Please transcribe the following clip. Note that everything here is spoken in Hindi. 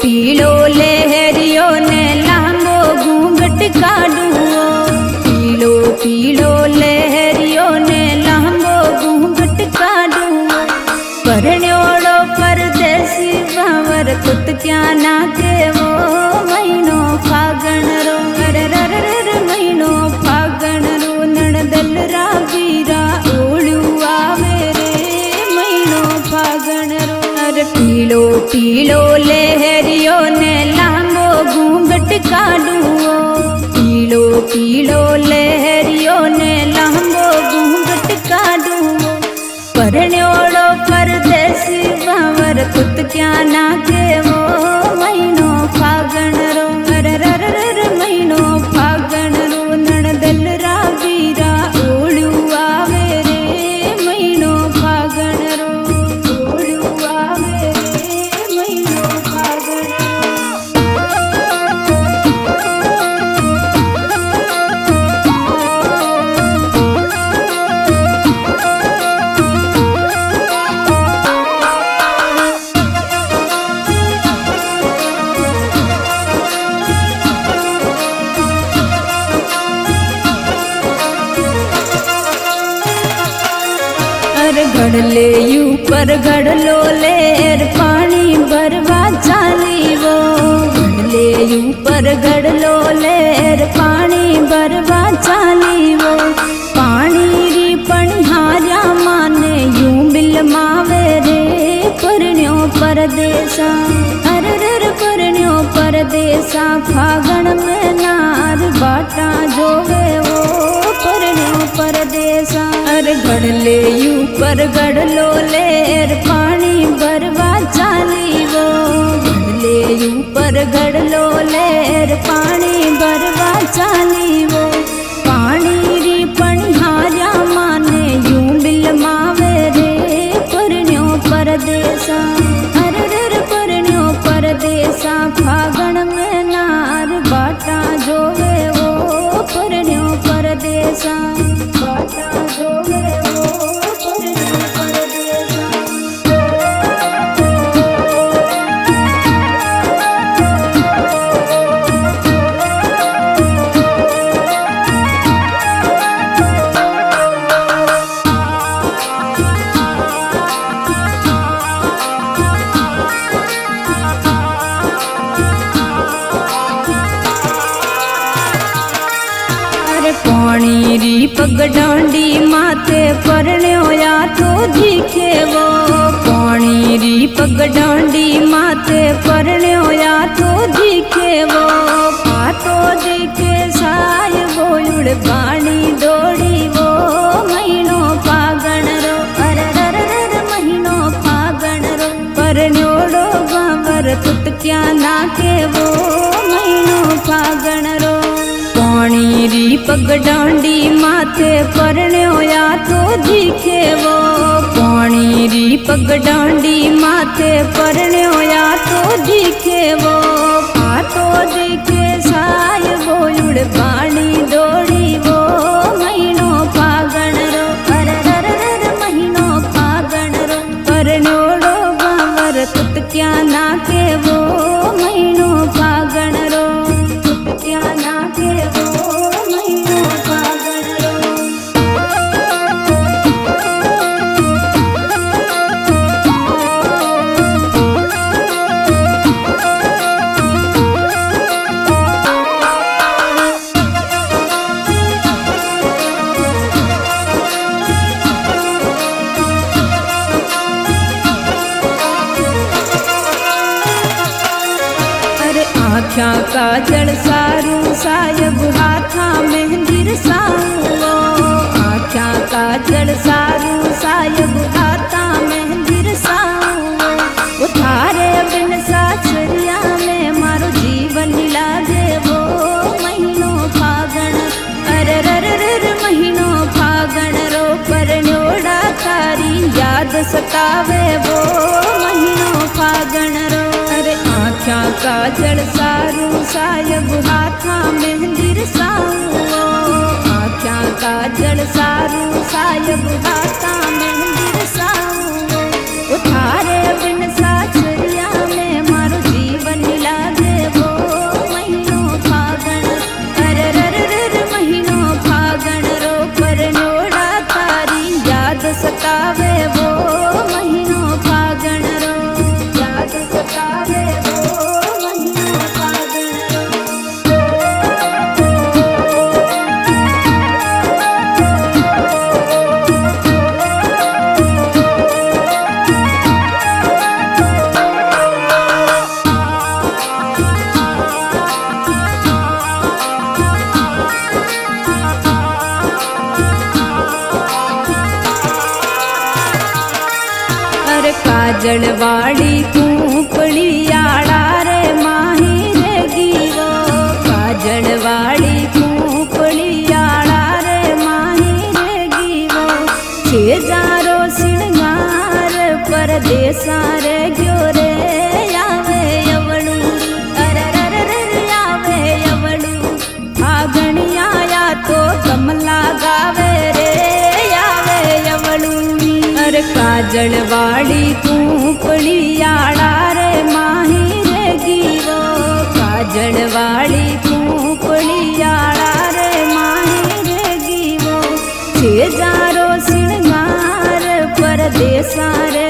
पीलो लहरियो ने लांबो घूंघट काढुओ। पीलो पीलो लहरियो ने लांबो घूंघट काढुओ। परण्योड़ो परदेसी बावर कुत क्या ना केवो। महीनो फागण रो रर महीनो फागण रो नणदल रा वीरा ओळू आवे रे। महीनो फागण रो अरे पीलो पीलो लहरियो ने लांबो घूंघट काढुओ। पीलो पीलो लहरियो ने लांबो घूंघट काढुओ। परण्योड़ो परदेसी बावर कुत क्या ना केवो। महीनो फागण रो रर महीनो फागण रो नणदल रा वीरा ओळू आवे रे। महीनो फागण रो ओळू आवे रे। महीनो फागण घड़ले ऊपर घड़लो लेर पानी भरवा चालीवो। घड़ले ऊपर घड़लो लेर पानी भरवा चालीवो। पानी री पणिहार्या माने यूं बिल मावे रे। परण्यो परदेसा अरर परण्यो परदेसा फागण में नार बाटा जोवे वो। परण्यो परदेसा अरे घड़ले ऊपर घड़लो लेर पानी भरवा चालीवो। घड़ले ऊपर घड़लो लेर पानी भरवा चालीवो। पानी री पणिहार्या माने यूं बिल मावे रे। परण्यो परदेसा अरर परण्यो परदेसा फागण में नार बाटा जोवे वो। परण्यो परदेसा बाटा जोवे वो। परण्यो परदेसा पानी री पगडंडी माथे परण्यो या तो दिखे वो। पानी री पगडंडी माथे परण्यो या तो दिखे वो। पातो दिखे साय बोयुड़ बाणी दौड़ी वो। महीनो फागण रो अरर महीनो फागण रो परण्योड़ो बावर कुत क्या ना के वो। महीनो फागण रो पानी री पगडंडी माथे परण्यो या तो दिखे वो। पानी री पगडंडी माथे परण्यो या तो दिखे वो। पातो दिखे साय बोयुड़ बाणी दौड़ी वो। महीनो फागण रो अरर महीनो फागण रो परण्योड़ो बावर कुत क्या ना के वो। महीनो फागण रो कुत क्या ना के वो। महीनो फागण रो आख्या काजल सारू सायब हाथा मेहंदीर साऊं। आख्या काजल सारू सायब हाथा मेहंदीर साऊं। उठारे बिन सासरिया में मारो जीवन लागे वो। महीनो फागण अरर महीनो फागण रो परण्योड़ा तारी याद सतावे वो। महीनो फागण रो अरे आख्या काजल सारू सायब हाथा मेहंदीर साऊं। आख्या काजल सारू सायब हाथा मेहंदीर साऊं। उठारे बिन सासरिया में मारो जीवन काजळवाडी कुंपळियाळा रे माही रे गीरो काजळवाडी कुंपळियाळा रे माही रे गीरो शेजारो सिणगार परदेसा रे ग्यो रे यावे यवळू अरररर यावे यवळू फागणिया या तो कमला गावे रे यावे यवळू अरे काजळवाडी कुंपळियाळा रे माही रे गीरो काजळवाडी कुंपळियाळा रे माही रे गीरो शेजारो सिणगार परदेसा रे